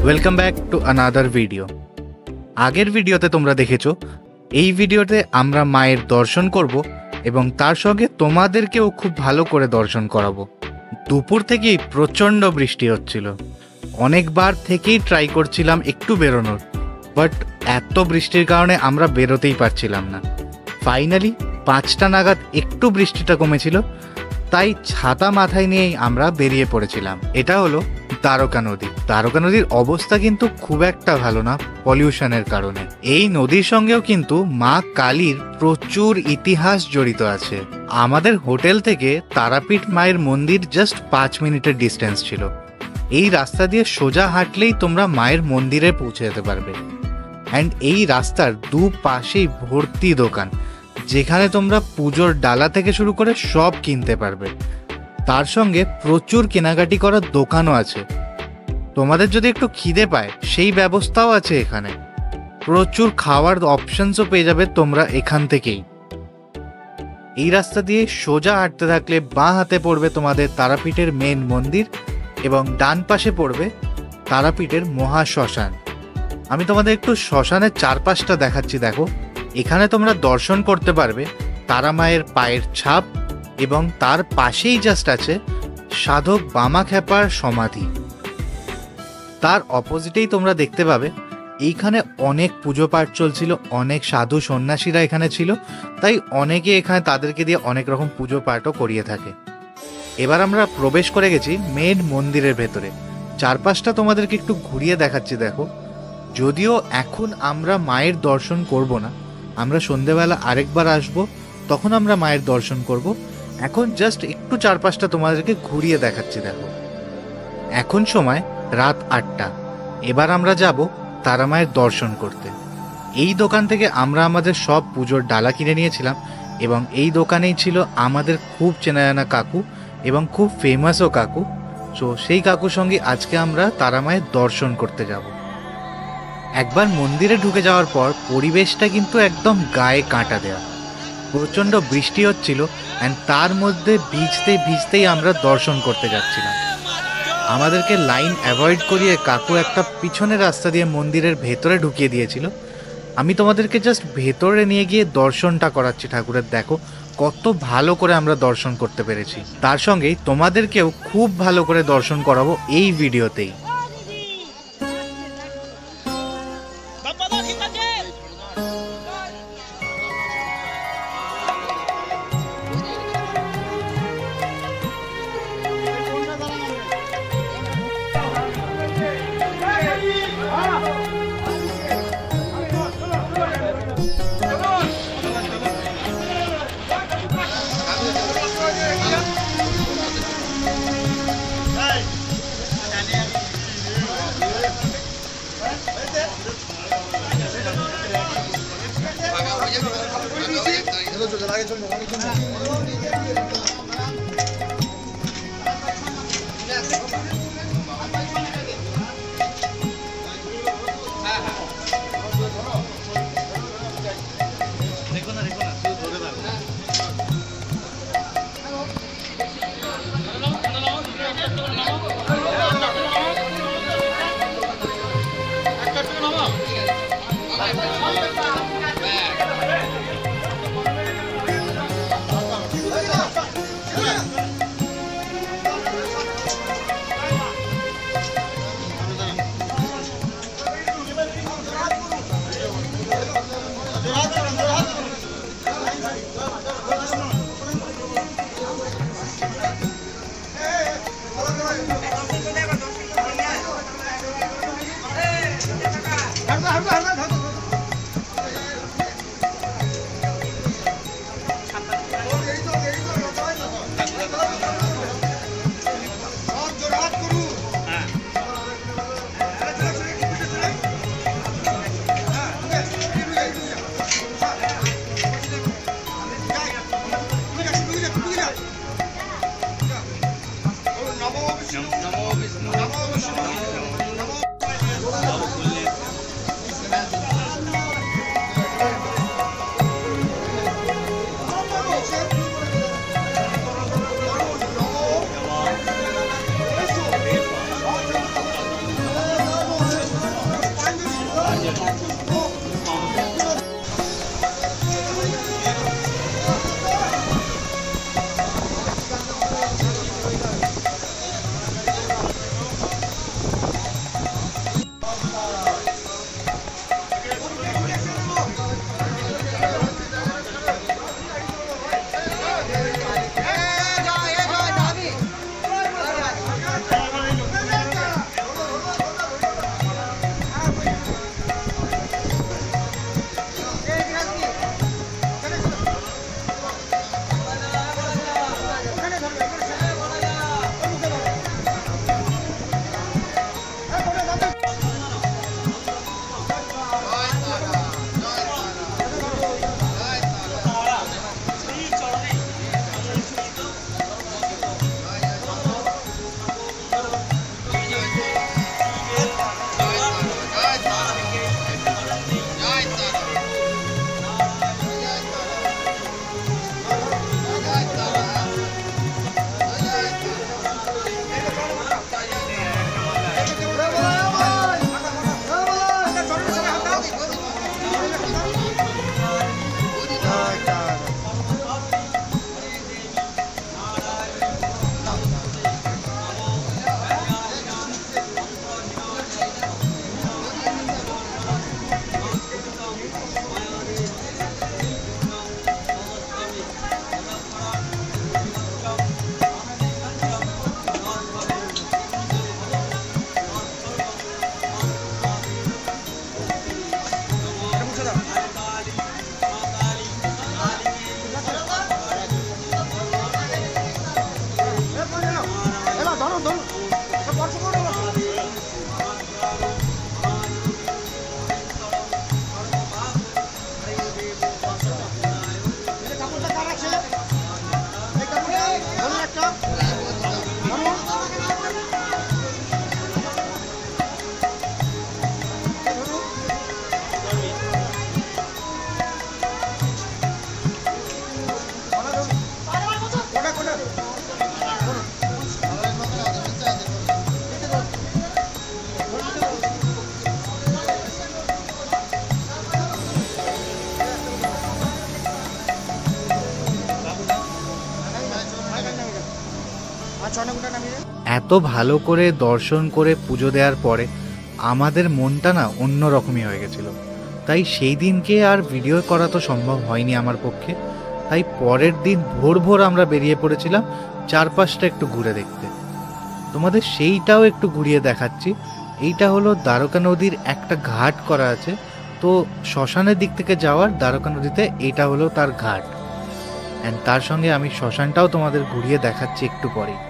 Welcome back to another video. আগের ভিডিওতে তোমরা দেখেছো, এই ভিডিওতে আমরা মায়ের দর্শন করব এবং তার সঙ্গে তোমাদেরকেও খুব ভালো করে দর্শন করাবো। দুপুর থেকেই প্রচণ্ড বৃষ্টি হচ্ছিল, অনেকবার থেকেই ট্রাই করছিলাম একটু বেরোনোর, বাট এত বৃষ্টির কারণে আমরা বেরোতেই পারছিলাম না। ফাইনালি 5টা নাগাদ একটু বৃষ্টিটা কমেছিল, তাই ছাতা মাথায় নিয়েই আমরা বেরিয়ে পড়েছিলাম। এটা হলো দ্বারকা নদী। দ্বারকা নদীর অবস্থা কিন্তু খুব একটা ভালো না পলিউশনের কারণে। এই নদীর সঙ্গেও কিন্তু মা কালীর প্রচুর ইতিহাস জড়িত আছে। আমাদের হোটেল থেকে তারাপীঠ মায়ের মন্দির জাস্ট 5 মিনিটের ডিস্টেন্স ছিল। এই রাস্তা দিয়ে সোজা হাঁটলেই তোমরা মায়ের মন্দিরে পৌঁছে যেতে পারবে। অ্যান্ড এই রাস্তার দুপাশেই ভর্তি দোকান, যেখানে তোমরা পুজোর ডালা থেকে শুরু করে সব কিনতে পারবে। তার সঙ্গে প্রচুর কেনাকাটি করার দোকানও আছে। তোমাদের যদি একটু খিদে পায় সেই ব্যবস্থাও আছে এখানে। প্রচুর খাওয়ার অপশনসও পেয়ে যাবে তোমরা এখান থেকেই। এই রাস্তা দিয়ে সোজা হাঁটতে থাকলে বাঁ হাতে পড়বে তোমাদের তারাপীঠের মেন মন্দির এবং ডান পাশে পড়বে তারাপীঠের মহা শ্মশান। আমি তোমাদের একটু শ্মশানের চারপাশটা দেখাচ্ছি। দেখো, এখানে তোমরা দর্শন করতে পারবে তারা মায়ের পায়ের ছাপ এবং তার পাশেই জাস্ট আছে সাধক বামাখ্যাপার সমাধি। তার অপোজিটেই তোমরা দেখতে পাবে এইখানে অনেক পুজো পাঠ চলছিল, অনেক সাধু সন্ন্যাসীরা এখানে ছিল, তাই অনেকে এখানে তাদেরকে দিয়ে অনেক রকম পুজো পাঠও করিয়ে থাকে। এবার আমরা প্রবেশ করে গেছি মেন মন্দিরের ভেতরে। চারপাশটা তোমাদেরকে একটু ঘুরিয়ে দেখাচ্ছি। দেখো, যদিও এখন আমরা মায়ের দর্শন করব না, আমরা সন্ধেবেলা আরেকবার আসব, তখন আমরা মায়ের দর্শন করব। এখন জাস্ট একটু চারপাশটা তোমাদেরকে ঘুরিয়ে দেখাচ্ছি। দেখো, এখন সময় রাত 8টা। এবার আমরা যাব তারা মায়ের দর্শন করতে। এই দোকান থেকে আমরা আমাদের সব পুজোর ডালা কিনে নিয়েছিলাম এবং এই দোকানেই ছিল আমাদের খুব চেনা জানা কাকু এবং খুব ফেমাসও কাকু। সো সেই কাকুর সঙ্গে আজকে আমরা তারা মায়ের দর্শন করতে যাব। একবার মন্দিরে ঢুকে যাওয়ার পর পরিবেশটা কিন্তু একদম গায়ে কাঁটা দেওয়া। প্রচণ্ড বৃষ্টি হচ্ছিল অ্যান্ড তার মধ্যে ভিজতেই আমরা দর্শন করতে যাচ্ছিলাম। আমাদেরকে লাইন অ্যাভয়েড করিয়ে কাকু একটা পিছনের রাস্তা দিয়ে মন্দিরের ভেতরে ঢুকিয়ে দিয়েছিল। আমি তোমাদেরকে জাস্ট ভেতরে নিয়ে গিয়ে দর্শনটা করাচ্ছি ঠাকুরের। দেখো কত ভালো করে আমরা দর্শন করতে পেরেছি। তার সঙ্গেই তোমাদেরকেও খুব ভালো করে দর্শন করাবো এই ভিডিওতেই। এত ভালো করে দর্শন করে পুজো দেওয়ার পরে আমাদের মনটা না অন্য রকমই হয়ে গেছিল। তাই সেই দিনকে আর ভিডিও করা তো সম্ভব হয়নি আমার পক্ষে। তাই পরের দিন ভোর ভোর আমরা বেরিয়ে পড়েছিলাম চারপাশটা একটু ঘুরে দেখতে। তোমাদের সেইটাও একটু ঘুরিয়ে দেখাচ্ছি। এইটা হলো দ্বারকা নদীর একটা ঘাট করা আছে, তো শ্মশানের দিক থেকে যাওয়ার দ্বারকা নদীতে এটা হলো তার ঘাট। অ্যান্ড তার সঙ্গে আমি শ্মশানটাও তোমাদের ঘুরিয়ে দেখাচ্ছি একটু পরেই।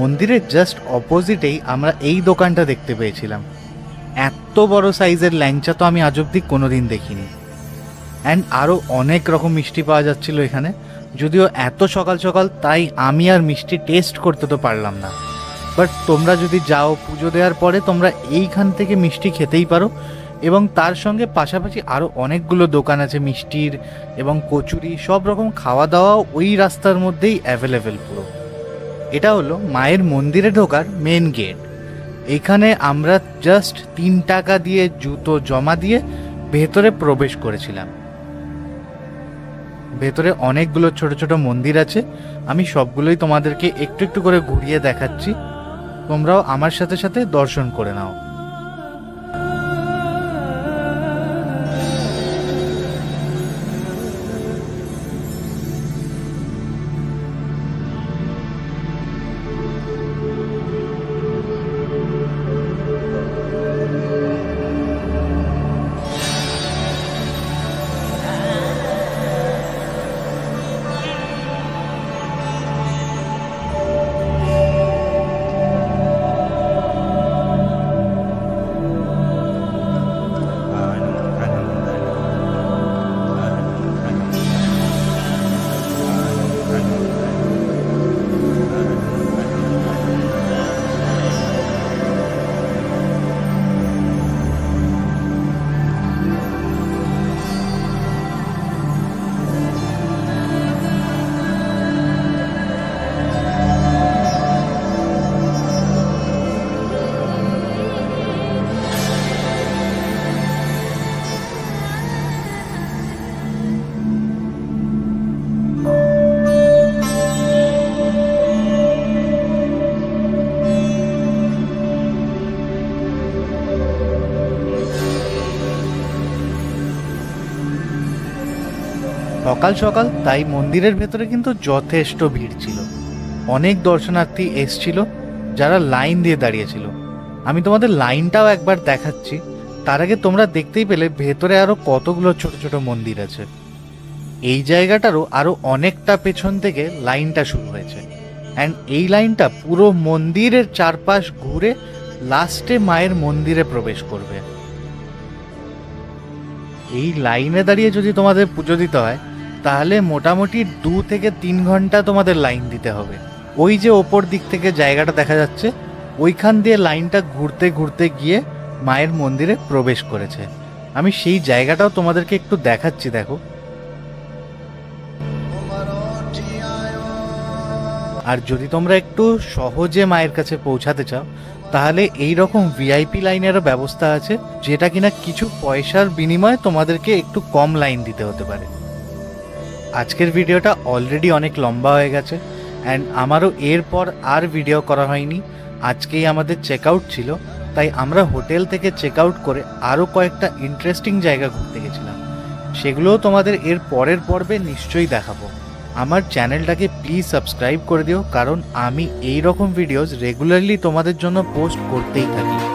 মন্দিরের জাস্ট অপোজিটেই আমরা এই দোকানটা দেখতে পেয়েছিলাম। এত বড় সাইজের ল্যাংচা তো আমি আজ অব্দি কোনোদিন দেখিনি। অ্যান্ড আরও অনেক রকম মিষ্টি পাওয়া যাচ্ছিল এখানে, যদিও এত সকাল সকাল তাই আমি আর মিষ্টি টেস্ট করতে তো পারলাম না। বাট তোমরা যদি যাও পুজো দেওয়ার পরে তোমরা এইখান থেকে মিষ্টি খেতেই পারো, এবং তার সঙ্গে পাশাপাশি আরও অনেকগুলো দোকান আছে মিষ্টির এবং কচুরি, সব রকম খাওয়া দাওয়াও ওই রাস্তার মধ্যেই অ্যাভেলেবেল পুরো। এটা হলো মায়ের মন্দিরে ঢোকার মেন গেট। এখানে আমরা জাস্ট 3 টাকা দিয়ে জুতো জমা দিয়ে ভেতরে প্রবেশ করেছিলাম। ভেতরে অনেকগুলো ছোট ছোট মন্দির আছে, আমি সবগুলোই তোমাদেরকে একটু একটু করে ঘুরিয়ে দেখাচ্ছি, তোমরাও আমার সাথে সাথে দর্শন করে নাও। সকাল সকাল তাই মন্দিরের ভেতরে কিন্তু যথেষ্ট ভিড় ছিল। অনেক দর্শনার্থী এসছিল যারা লাইন দিয়ে দাঁড়িয়েছিল। আমি তোমাদের লাইনটাও একবার দেখাচ্ছি, তার আগে তোমরা দেখতেই পেলে ভেতরে আরো কতগুলো ছোট ছোট মন্দির আছে। এই জায়গাটারও আরো অনেকটা পেছন থেকে লাইনটা শুরু হয়েছে। অ্যান্ড এই লাইনটা পুরো মন্দিরের চারপাশ ঘুরে লাস্টে মায়ের মন্দিরে প্রবেশ করবে। এই লাইনে দাঁড়িয়ে যদি তোমাদের পুজো দিতে হয় তাহলে মোটামুটি 2 থেকে 3 ঘন্টা তোমাদের লাইন দিতে হবে। ওই যে ওপর দিক থেকে জায়গাটা দেখা যাচ্ছে, ওইখান দিয়ে লাইনটা ঘুরতে ঘুরতে গিয়ে মায়ের মন্দিরে প্রবেশ করেছে। আমি সেই জায়গাটাও তোমাদেরকে একটু দেখাচ্ছি, দেখো। আর যদি তোমরা একটু সহজে মায়ের কাছে পৌঁছাতে চাও তাহলে এই রকম ভিআইপি লাইনেরও ব্যবস্থা আছে, যেটা কিনা কিছু পয়সার বিনিময়ে তোমাদেরকে একটু কম লাইন দিতে হতে পারে। আজকের ভিডিওটা অলরেডি অনেক লম্বা হয়ে গেছে, অ্যান্ড আমারও এরপর আর ভিডিও করা হয়নি। আজকেই আমাদের চেক আউট ছিল, তাই আমরা হোটেল থেকে চেক আউট করে আরও কয়েকটা ইন্টারেস্টিং জায়গা ঘুরতে গেছিলাম। সেগুলোও তোমাদের এর পরের পর্বে নিশ্চয়ই দেখাবো। আমার চ্যানেলটাকে প্লিজ সাবস্ক্রাইব করে দিও, কারণ আমি এই রকম ভিডিওস রেগুলারলি তোমাদের জন্য পোস্ট করতেই থাকি।